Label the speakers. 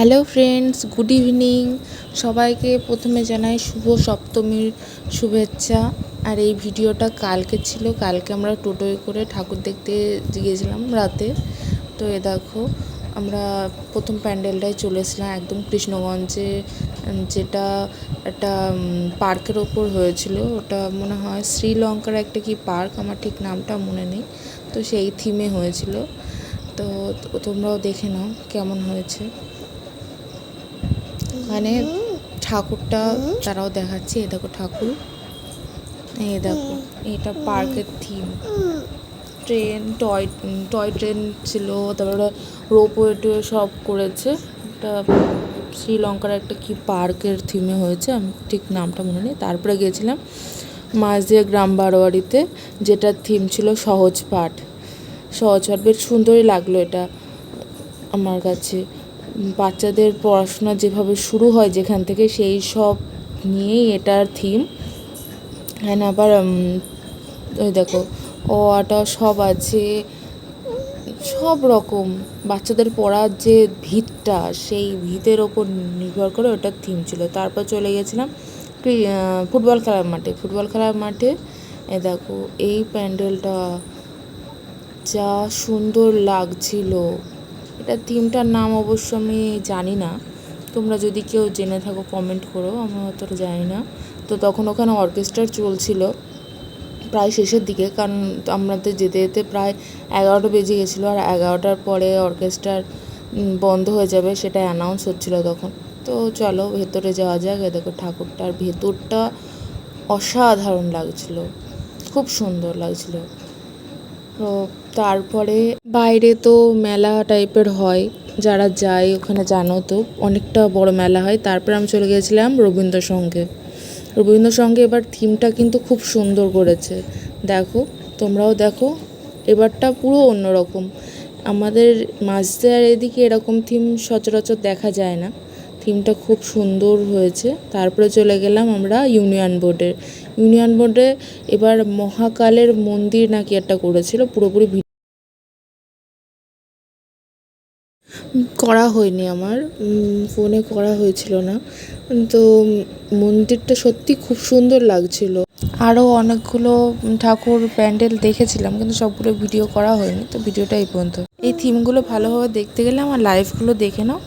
Speaker 1: Hello friends, good evening. সবাইকে প্রথমে জানাই শুভ সপ্তমীর শুভেচ্ছা। আর এই ভিডিওটা কালকে ছিল, কালকে আমরা টোটোয় করে ঠাকুর দেখতে গিয়েছিলাম রাতে। তো এ দেখো, আমরা প্রথম প্যান্ডেলটায় চলে এসেছিলাম একদম কৃষ্ণগঞ্জে, যেটা একটা পার্কের ওপর হয়েছিল। ওটা মনে হয় শ্রীলঙ্কার একটা কি পার্ক, আমার ঠিক নামটা মনে নেই। তো সেই থিমে হয়েছিল। তো তোমরাও দেখে নাও কেমন হয়েছে। ওখানে ঠাকুরটা তারাও দেখাচ্ছে, এ দেখো ঠাকুর, এই দেখো এটা পার্কের থিম। ট্রেন, টয় ট্রেন ছিল, তারপরে রোপওয়ে সব করেছে। এটা শ্রীলঙ্কার একটা কি পার্কের থিমে হয়েছে, আমি ঠিক নামটা মনে নেই। তারপরে গিয়েছিলাম মাঝদিয়া গ্রাম বারোয়ারিতে, যেটার থিম ছিল সহজ পাঠ। বেশ সুন্দরই লাগলো এটা আমার কাছে। বাচ্চাদের পড়াশোনা যেভাবে শুরু হয় যেখান থেকে, সেই সব নিয়েই এটার থিম। এখানে আবার ওই দেখো ও আটা সব আছে, সব রকম বাচ্চাদের পড়ার যে ভিতটা, সেই ভিতের ওপর নির্ভর করে ওটার থিম ছিল। তারপর চলে গেছিলাম ফুটবল খেলার মাঠে। এ দেখো এই প্যান্ডেলটা যা সুন্দর লাগছিল। এটা থিমটার নাম অবশ্য আমি জানি না, তোমরা যদি কেউ জেনে থাকো কমেন্ট করো, আমি অতটা জানি না। তো তখন ওখানে অর্কেস্ট্রা চলছিল প্রায় শেষের দিকে, কারণ আমাদের যেতে যেতে প্রায় 11টা বেজে গেছিলো। আর 11টার পরে অর্কেস্ট্রার বন্ধ হয়ে যাবে, সেটা অ্যানাউন্স হচ্ছিলো তখন। তো চলো ভেতরে যাওয়া যাক। এ দেখো ঠাকুরটার ভেতরটা অসাধারণ লাগছিল, খুব সুন্দর লাগছিল। তো তারপরে বাইরে তো মেলা টাইপের হয়, যারা যায় ওখানে জানো তো, অনেকটা বড় মেলা হয়। তারপরে আমি চলে গিয়েছিলাম রবীন্দ্রসঙ্গে। এবার থিমটা কিন্তু খুব সুন্দর করেছে, দেখো তোমরাও দেখো। এবারটা পুরো অন্যরকম। আমাদের মাঝদিয়ার এদিকে এরকম থিম সচরাচর দেখা যায় না, থিমটা খুব সুন্দর হয়েছে। তারপরে চলে গেলাম আমরা ইউনিয়ন বোর্ডে। এবার মহাকালের মন্দির নাকি একটা করেছিল, পুরোপুরি করা হয়নি, আমার ফোনে করা হয়েছিল না। তো মন্দিরটা সত্যি খুব সুন্দর লাগছিল। আরও অনেকগুলো ঠাকুর প্যান্ডেল দেখেছিলাম, কিন্তু সবগুলো ভিডিও করা হয়নি। তো ভিডিওটা এই পর্যন্ত। এই থিমগুলো ভালোভাবে দেখতে গেলে আমার লাইভগুলো দেখে নাও।